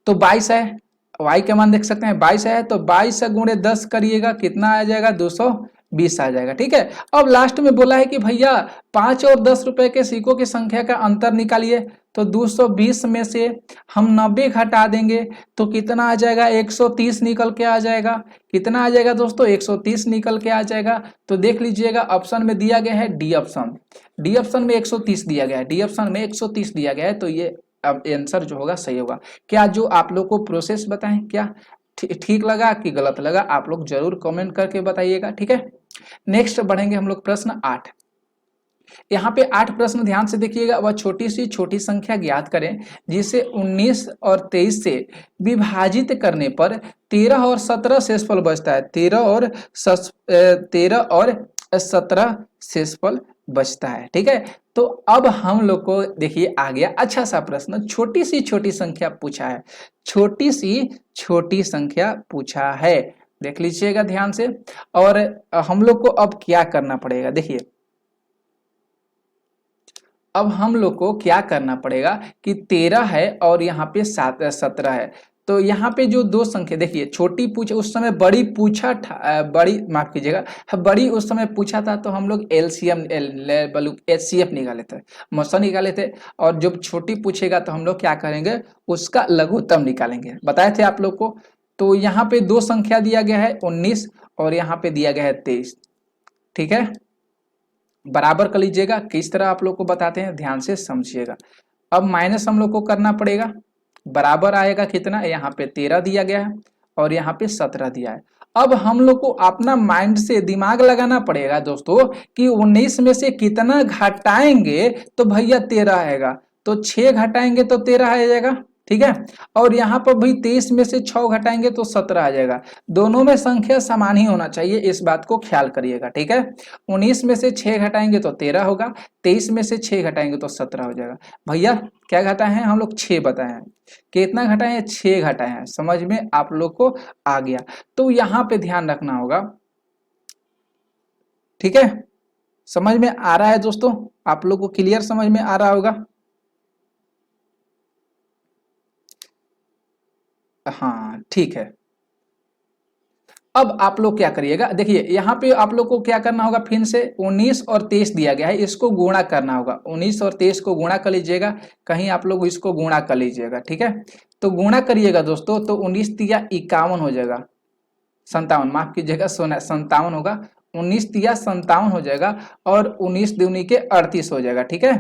तो 22 है, y का मान देख सकते हैं 22 है, तो 22 से गुणे 10 करिएगा कितना आ जाएगा 20 आ जाएगा। ठीक है, अब लास्ट में बोला है कि भैया 5 और 10 रुपए के सिक्कों की संख्या का अंतर निकालिए। तो 220 में से हम 90 घटा देंगे तो कितना आ जाएगा, 130 निकल के आ जाएगा। कितना आ जाएगा दोस्तों, 130 निकल के आ जाएगा। तो देख लीजिएगा ऑप्शन में दिया गया है डी ऑप्शन, डी ऑप्शन में 130 दिया गया है, डी ऑप्शन में 130 दिया गया है। तो ये अब आंसर जो होगा सही होगा। क्या जो आप लोग को प्रोसेस बताएं क्या ठीक लगा कि गलत लगा, आप लोग जरूर कमेंट करके बताइएगा। ठीक है, नेक्स्ट बढ़ेंगे हम लोग प्रश्न 8। यहाँ पे 8 प्रश्न ध्यान से देखिएगा। वह छोटी सी छोटी संख्या ज्ञात करें जिसे 19 और 23 से विभाजित करने पर 13 और 17 शेषफल बचता है। 13 और 17 शेषफल बचता है। ठीक है, तो अब हम लोग को देखिए आ गया अच्छा सा प्रश्न, छोटी सी छोटी संख्या पूछा है, छोटी सी छोटी संख्या पूछा है, देख लीजिएगा ध्यान से। और हम लोग को अब क्या करना पड़ेगा, देखिए अब हम लोग को क्या करना पड़ेगा कि 13 है और यहाँ पे 17 है। तो यहाँ पे जो दो संख्या देखिए, छोटी पूछ उस समय बड़ी पूछा बड़ी माफ कीजिएगा, बड़ी उस समय पूछा था तो हम लोग एलसीएम एचसीएफ निकाले थे, मौसा निकाले थे। और जब छोटी पूछेगा तो हम लोग क्या करेंगे, उसका लघुत्तम निकालेंगे, बताए थे आप लोग को। तो यहाँ पे दो संख्या दिया गया है 19 और यहाँ पे दिया गया है 23। ठीक है, बराबर कर लीजिएगा। किस तरह आप लोग को बताते हैं, ध्यान से समझिएगा। अब माइनस हम लोग को करना पड़ेगा, बराबर आएगा कितना, यहाँ पे 13 दिया गया है और यहाँ पे 17 दिया है। अब हम लोग को अपना माइंड से दिमाग लगाना पड़ेगा दोस्तों कि 19 में से कितना घटाएंगे तो भैया 13 आएगा। तो 6 घटाएंगे तो 13 आ जाएगा। ठीक है, और यहाँ पर भी 23 में से 6 घटाएंगे तो 17 आ जाएगा। दोनों में संख्या समान ही होना चाहिए, इस बात को ख्याल करिएगा। ठीक है, 19 में से 6 घटाएंगे तो 13 होगा, 23 में से 6 घटाएंगे तो 17 हो जाएगा। भैया क्या घटाए हैं हम लोग, 6 बताए हैं। कितना घटाए हैं, 6 घटाए हैं। समझ में आप लोग को आ गया। तो यहाँ पे ध्यान रखना होगा। ठीक है, समझ में आ रहा है दोस्तों, आप लोग को क्लियर समझ में आ रहा होगा। हाँ ठीक है, अब आप लोग क्या करिएगा, देखिए यहाँ पे आप लोग को क्या करना होगा, फिर से 19 और 23 दिया गया है, इसको गुणा करना होगा। 19 और 23 को गुणा कर लीजिएगा, कहीं आप लोग इसको गुणा कर लीजिएगा। ठीक है, तो गुणा करिएगा दोस्तों, तो 19 तिया 51 हो जाएगा, 57 माफ कीजिएगा, 57 होगा। 19 तिया 57 हो जाएगा और 19 दूनी के 38 हो जाएगा। ठीक है,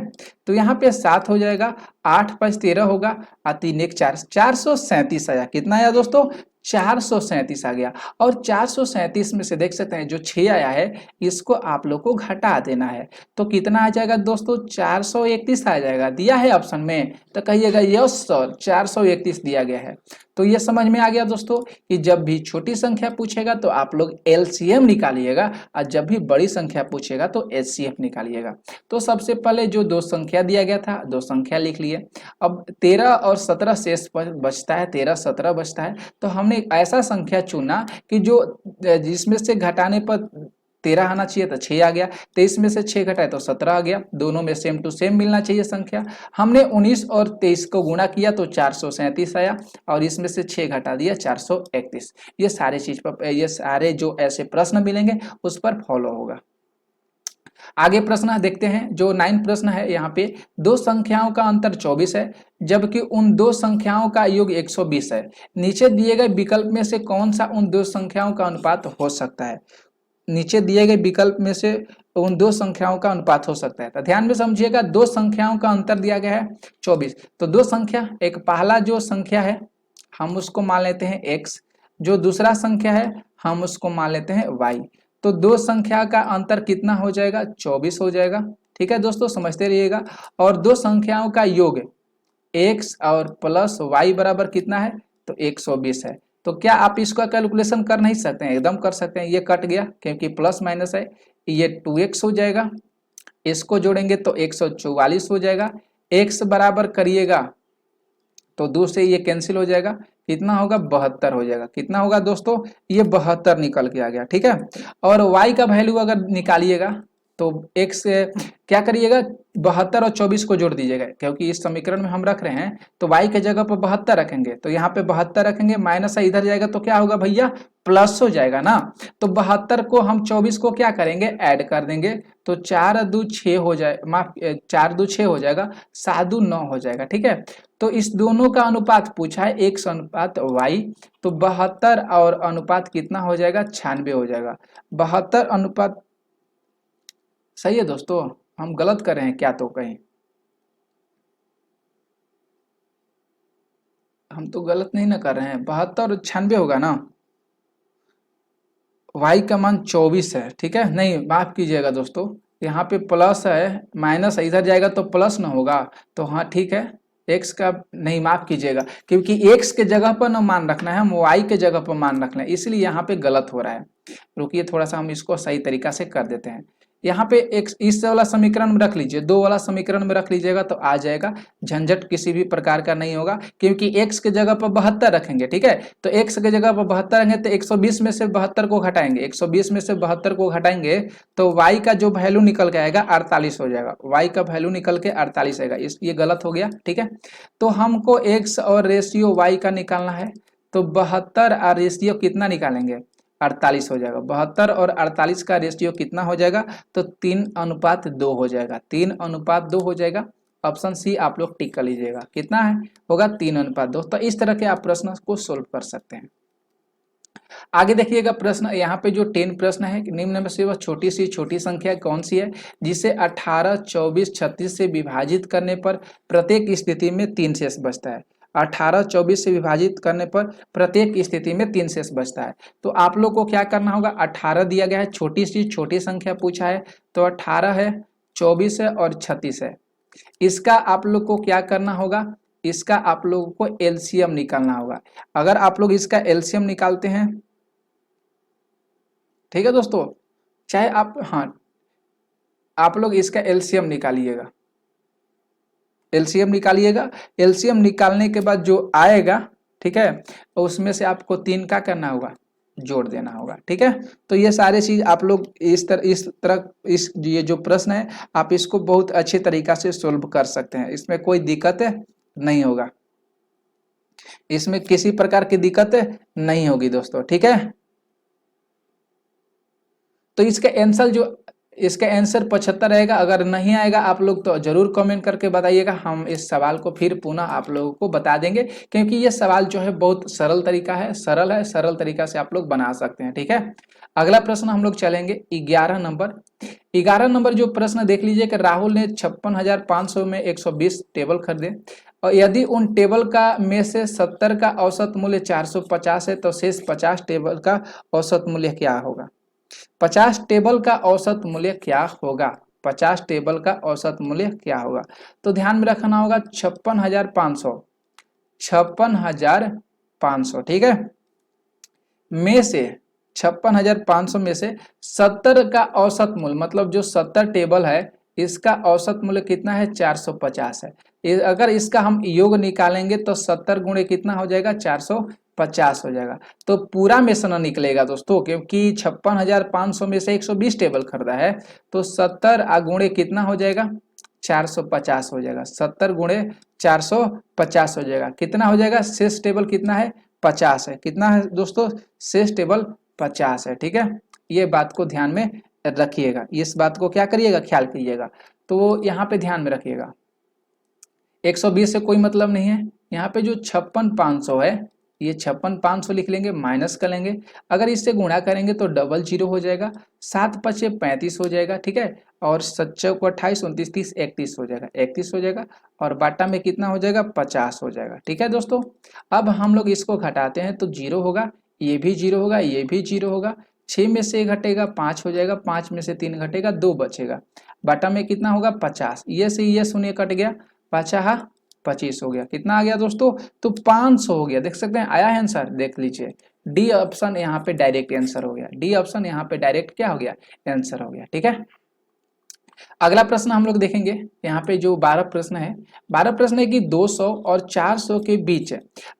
तो यहाँ पे 7 हो जाएगा, 8 5 13 होगा और 3 1 4, 437 आया। कितना आया दोस्तों, 437 आ गया। और 437 में से देख सकते हैं जो 6 आया है इसको आप लोग को घटा देना है। तो कितना आ जाएगा दोस्तों, 431 आ जाएगा। दिया है ऑप्शन में तो कहिएगा यस सर, 431 दिया गया है। तो ये समझ में आ गया दोस्तों कि जब भी छोटी संख्या पूछेगा तो आप लोग एलसीएम निकालिएगा और जब भी बड़ी संख्या पूछेगा तो एचसीएफ निकालिएगा। तो सबसे पहले जो दो संख्या दिया गया था, दो संख्या लिख लिए। अब 13 और 17 शेष बचता है, 13 17 बचता है। तो हमने एक ऐसा संख्या चुना कि जो जिसमें से घटाने पर 13 आना चाहिए तो 6 आ गया, 23 में से 6 घटाए तो 17 आ गया। दोनों में सेम टू सेम मिलना चाहिए संख्या। हमने 19 और 23 को गुणा किया तो 437 आया और इसमें से 6 घटा दिया 431। ये सारे चीज पर, ये सारे जो ऐसे प्रश्न मिलेंगे उस पर फॉलो होगा। आगे प्रश्न देखते हैं, जो 9 प्रश्न है। यहाँ पे दो संख्याओं का अंतर 24 है जबकि उन दो संख्याओं का योग 120 है। नीचे दिए गए विकल्प में से कौन सा उन दो संख्याओं का अनुपात हो सकता है। नीचे दिए गए विकल्प में से उन दो संख्याओं का अनुपात हो सकता है। तो ध्यान में समझिएगा, दो संख्याओं का अंतर दिया गया है 24। तो दो संख्या, एक पहला जो संख्या है हम उसको मान लेते हैं x, जो दूसरा संख्या है हम उसको मान लेते हैं y। तो दो संख्या का अंतर कितना हो जाएगा, 24 हो जाएगा। ठीक है दोस्तों, समझते रहिएगा। और दो संख्याओं का योग x और प्लस y बराबर कितना है, तो 120 है। तो क्या आप इसका कैलकुलेशन कर नहीं सकते हैं, एकदम कर सकते हैं। ये कट गया क्योंकि प्लस माइनस है, ये 2x हो जाएगा। इसको जोड़ेंगे तो 144 हो जाएगा। x बराबर करिएगा तो 2 से ये कैंसिल हो जाएगा, कितना होगा, 72 हो जाएगा। कितना होगा दोस्तों, ये 72 निकल के आ गया। ठीक है, और y का वैल्यू अगर निकालिएगा तो x क्या करिएगा, 72 और 24 को जोड़ दीजिएगा, क्योंकि इस समीकरण में हम रख रहे हैं तो y के जगह पर 72 रखेंगे, तो यहाँ पे 72 रखेंगे, माइनस है इधर जाएगा तो क्या होगा भैया, प्लस हो जाएगा ना। तो 72 को हम 24 को क्या करेंगे, ऐड कर देंगे, तो 4 दू 6 हो जाए, माफ 4 दू 6 हो जाएगा, 7 दू 9 हो जाएगा, ठीक है। तो इस दोनों का अनुपात पूछा है, x अनुपात y, तो 72 और अनुपात कितना हो जाएगा, 96 हो जाएगा। 72 अनुपात, सही है दोस्तों, हम गलत कर रहे हैं क्या, तो कहीं हम तो गलत नहीं ना कर रहे हैं, 72 और 96 होगा ना, y का मान 24 है, ठीक है, नहीं माफ कीजिएगा दोस्तों, यहाँ पे प्लस है, माइनस इधर जाएगा तो प्लस ना होगा, तो हाँ ठीक है, x का नहीं, माफ कीजिएगा, क्योंकि x के जगह पर ना मान रखना है, हम y के जगह पर मान रखना है, इसलिए यहाँ पे गलत हो रहा है। रुकिए थोड़ा सा हम इसको सही तरीका से कर देते हैं। यहाँ पे एक इस वाला समीकरण में रख लीजिए, 2 वाला समीकरण में रख लीजिएगा तो आ जाएगा, झंझट किसी भी प्रकार का नहीं होगा, क्योंकि x के जगह पर 72 रखेंगे, ठीक है। तो x के जगह पर 72 रहेंगे तो 120 में से 72 को घटाएंगे, 120 में से 72 को घटाएंगे तो y का जो वैल्यू निकल के आएगा 48 हो जाएगा, y का वैल्यू निकल के 48 आएगा, ये गलत हो गया, ठीक है। तो हमको x और रेशियो y का निकालना है, तो 72 और रेशियो कितना निकालेंगे, 48 हो जाएगा। 72 और 48 का रेशियो कितना हो जाएगा, तो 3:2 हो जाएगा, 3:2 हो जाएगा। ऑप्शन सी आप लोग टिक कर लीजिएगा, कितना है होगा, 3:2। तो इस तरह के आप प्रश्न को सोल्व कर सकते हैं। आगे देखिएगा प्रश्न, यहाँ पे जो 10 प्रश्न है, निम्न में से वह छोटी संख्या कौन सी है जिसे 18, 24, 36 से विभाजित करने पर प्रत्येक स्थिति में 3 शेष बचता है। 18, 24 से विभाजित करने पर प्रत्येक स्थिति में 3 शेष बचता है। तो आप लोग को क्या करना होगा, 18 दिया गया है, छोटी संख्या पूछा है, तो 18 है, 24 है और 36 है। इसका आप लोग को क्या करना होगा, इसका आप लोगों को एलसीएम निकालना होगा। अगर आप लोग इसका एलसीएम निकालते हैं, ठीक है दोस्तों, चाहे आप, हाँ आप लोग इसका एलसीएम निकालिएगा, एलसीएम निकालिएगा, एलसीएम निकालने के बाद जो आएगा, ठीक है, उसमें से आपको 3 का करना होगा, जोड़ देना होगा, ठीक है। तो ये सारे चीज आप लोग इस तरह इस ये जो प्रश्न है आप इसको बहुत अच्छे तरीका से सोल्व कर सकते हैं, इसमें कोई दिक्कत नहीं होगा, इसमें किसी प्रकार की दिक्कत नहीं होगी दोस्तों, ठीक है। तो इसका आंसर 75 रहेगा। अगर नहीं आएगा आप लोग तो जरूर कमेंट करके बताइएगा, हम इस सवाल को फिर पुनः आप लोगों को बता देंगे, क्योंकि ये सवाल जो है बहुत सरल तरीका है, सरल तरीका से आप लोग बना सकते हैं, ठीक है। अगला प्रश्न हम लोग चलेंगे 11 नंबर जो प्रश्न देख लीजिए कि राहुल ने 56,500 में 120 टेबल खरीदे और यदि उन टेबल का में से 70 का औसत मूल्य 450 है तो शेष 50 टेबल का औसत मूल्य क्या होगा। 50 टेबल का औसत मूल्य क्या होगा, 50 टेबल का औसत मूल्य क्या होगा। तो ध्यान में रखना होगा 56,500, ठीक है, में से 56,500 में से 70 का औसत मूल्य, मतलब जो 70 टेबल है इसका औसत मूल्य कितना है, 450 है। अगर इसका हम योग निकालेंगे तो 70 गुणे कितना हो जाएगा, 450 हो जाएगा। तो पूरा में से ना निकलेगा दोस्तों, क्योंकि 56,500 में से 120 टेबल खरीदा है, तो 70 गुणे कितना हो जाएगा, 450 हो जाएगा, 70 गुणे 450 हो जाएगा, कितना हो जाएगा, शेष टेबल कितना है, 50 है, कितना है दोस्तों, शेष टेबल 50 है, ठीक है। ये बात को ध्यान में रखिएगा, इस बात को क्या करिएगा, ख्याल कीजिएगा। तो यहाँ पे ध्यान में रखिएगा 120 से कोई मतलब नहीं है, यहाँ पे जो 56,500 है ये 56,500 लिख लेंगे, माइनस कर लेंगे, अगर इससे गुणा करेंगे तो डबल जीरो हो जाएगा, 7 पचे 35 हो जाएगा, ठीक है, और 7 को 28, 29, 30, 31 हो जाएगा, 31 हो जाएगा, और बाटा में कितना हो जाएगा, 50 हो जाएगा, ठीक है दोस्तों। अब हम लोग इसको घटाते हैं तो जीरो होगा, ये भी जीरो होगा, ये भी जीरो होगा, 6 में से घटेगा 5 हो जाएगा, 5 में से 3 घटेगा 2 बचेगा, बाटा में कितना होगा 50, ये से ये शून्य कट गया, 5 25 हो गया, कितना आ गया दोस्तों, तो 500 हो गया। देख सकते हैं आया है आंसर, देख लीजिए डी ऑप्शन यहाँ पे डायरेक्ट आंसर हो गया, डी ऑप्शन यहाँ पे डायरेक्ट क्या हो गया, आंसर हो गया, ठीक है। अगला प्रश्न हम लोग देखेंगे, यहाँ पे जो 12 प्रश्न है, 12 प्रश्न है कि 200 और 400 के बीच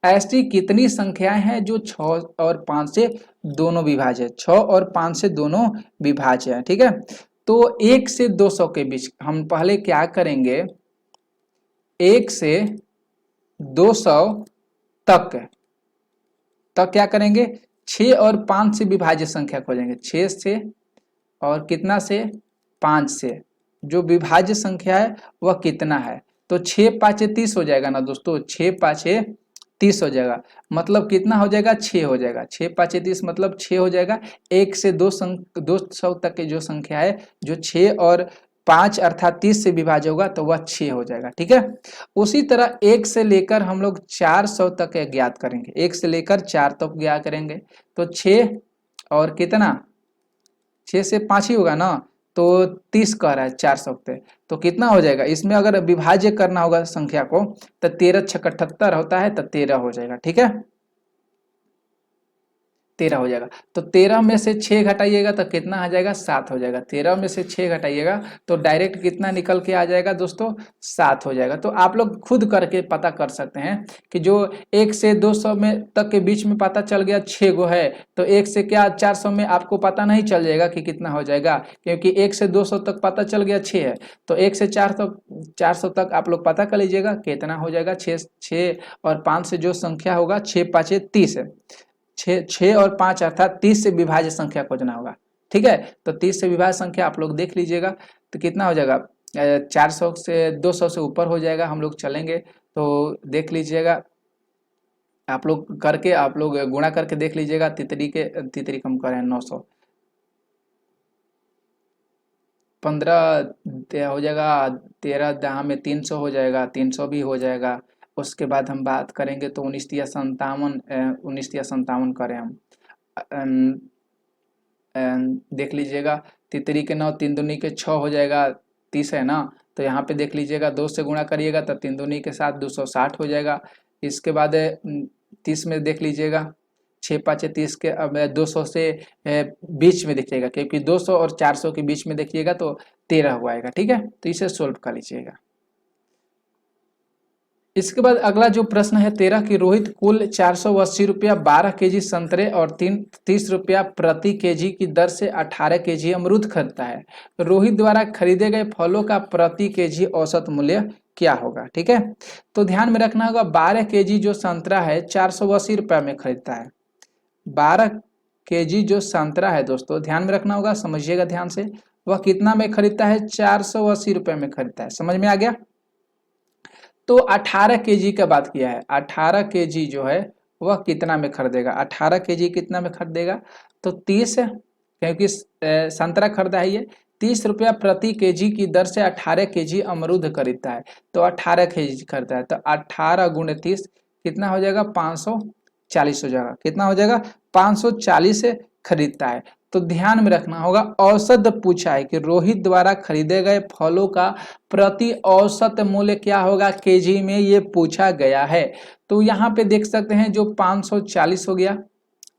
ऐसी कितनी संख्याएं हैं जो 6 और 5 से दोनों विभाज्य है, 6 और 5 से दोनों विभाज्य है, ठीक है। तो 1 से 200 के बीच हम पहले क्या करेंगे, 1 से 200 तक क्या करेंगे, 6 और 5 से विभाज्य संख्या खोजेंगे। 6 से और कितना से, 5 से जो विभाज्य संख्या है वह कितना है। तो 6 पाँचे 30 हो जाएगा ना दोस्तों, 6 पाँचे 30 हो जाएगा, मतलब कितना हो जाएगा, 6 हो जाएगा। 6 पाँचे 30 मतलब 6 हो जाएगा। 1 से 200 तक की जो संख्या है, जो 6 और 5 अर्थात 30 से विभाज्य होगा तो वह 6 हो जाएगा। ठीक है, उसी तरह 1 से लेकर हम लोग 400 तक ज्ञात करेंगे। 1 से लेकर 4 तक ज्ञात करेंगे तो 6 और कितना, 6 से 5 ही होगा ना, तो 30 कह रहा है 400 पे, तो कितना हो जाएगा, इसमें अगर विभाज्य करना होगा संख्या को तो 13 छक 78 होता है, तो 13 हो जाएगा। ठीक है, 13 हो जाएगा। तो 13 में से 6 घटाइएगा तो कितना आ जाएगा, 7 हो जाएगा। 13 में से 6 घटाइएगा तो डायरेक्ट कितना निकल के आ जाएगा दोस्तों, 7 हो जाएगा। तो आप लोग खुद करके पता कर सकते हैं कि जो 1 से 200 में तक के बीच में पता चल गया 6 गो है, तो 1 से क्या 400 में आपको पता नहीं चल जाएगा कि कितना हो जाएगा, क्योंकि 1 से 200 तक पता चल गया 6 है, तो 1 से 400 तक आप लोग पता कर लीजिएगा कितना हो जाएगा। 6 और 5 से जो संख्या होगा, 6 पाँचे 30 है, 6 और 5 अर्थात 30 से विभाज्य संख्या खोजना होगा। ठीक है, तो 30 से विभाज्य संख्या आप लोग देख लीजिएगा तो कितना हो जाएगा, 400 से 200 से ऊपर हो जाएगा। हम लोग चलेंगे तो देख लीजिएगा, आप लोग करके आप लोग गुणा करके देख लीजिएगा। तितरी कम करें 900, 15 हो जाएगा, 13 दहा में 300 हो जाएगा, 300 भी हो जाएगा। उसके बाद हम बात करेंगे तो 19 करें हम, देख लीजिएगा। तितरी के 9, 3 दूनी के 6 हो जाएगा, 30 है ना, तो यहाँ पे देख लीजिएगा 2 से गुणा करिएगा तो 3 दूनी के साथ 260 हो जाएगा। इसके बाद 30 में देख लीजिएगा, 6 पाँचे 30 के, अब 200 से बीच में देखिएगा, क्योंकि 200 और 400 के बीच में देखिएगा तो 13 हुआ आएगा। ठीक है, तो इसे सोल्व कर लीजिएगा। इसके बाद अगला जो प्रश्न है 13 की, रोहित कुल 480 रुपया 12 केजी संतरे और 30 रुपया प्रति केजी की दर से 18 केजी अमरूद खरीदता है। रोहित द्वारा खरीदे गए फलों का प्रति केजी औसत मूल्य क्या होगा। ठीक है, तो ध्यान में रखना होगा 12 केजी जो संतरा है 480 रुपया में खरीदता है। 12 केजी जो संतरा है दोस्तों, ध्यान में रखना होगा, समझिएगा ध्यान से, वह कितना में खरीदता है, 480 रुपये में खरीदता है। समझ में आ गया। तो 18 केजी का बात किया है, 18 केजी जो है वह कितना में खरीदेगा, 18 केजी कितना में खरीदेगा, तो 30, क्योंकि संतरा खरीदा है ये, 30 रुपया प्रति केजी की दर से 18 केजी अमरूद खरीदता है, तो 18 केजी खरीदता है, तो 18 गुणे 30 कितना हो जाएगा, 540 हो जाएगा। कितना हो जाएगा, 540 खरीदता है। तो ध्यान में रखना होगा, औसत पूछा है कि रोहित द्वारा खरीदे गए फलों का प्रति औसत मूल्य क्या होगा केजी में, ये पूछा गया है। तो यहाँ पे देख सकते हैं जो 540 हो गया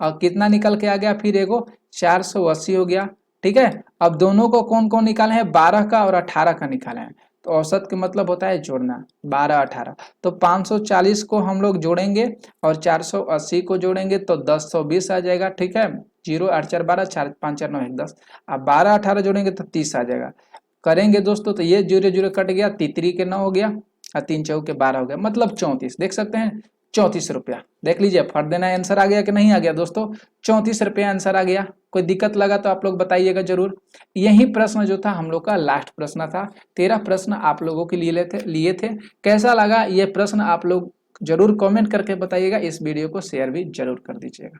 और कितना निकल के आ गया, फिर एगो 480 हो गया। ठीक है, अब दोनों को कौन कौन निकाले हैं, 12 का और 18 का निकाले हैं, तो औसत के मतलब होता है जोड़ना, 12 18, तो 540 को हम लोग जोड़ेंगे और 480 को जोड़ेंगे तो 1020 आ जाएगा। ठीक है, 0 8 4 12, 4 5 4 9 1 10, अब 12 18 जोड़ेंगे तो 30 आ जाएगा। करेंगे दोस्तों तो ये 0 0 कट गया, तितरी के 9 हो गया और 3 चौक के 12 हो गया, मतलब 34। देख सकते हैं 34 रुपया। देख लीजिए फट देना, आंसर आ गया कि नहीं आ गया दोस्तों, 34 रुपया आंसर आ गया। कोई दिक्कत लगा तो आप लोग बताइएगा जरूर। यही प्रश्न जो था हम लोग का लास्ट प्रश्न था। 13 प्रश्न आप लोगों के लिए थे। कैसा लगा ये प्रश्न आप लोग जरूर कमेंट करके बताइएगा। इस वीडियो को शेयर भी जरूर कर दीजिएगा।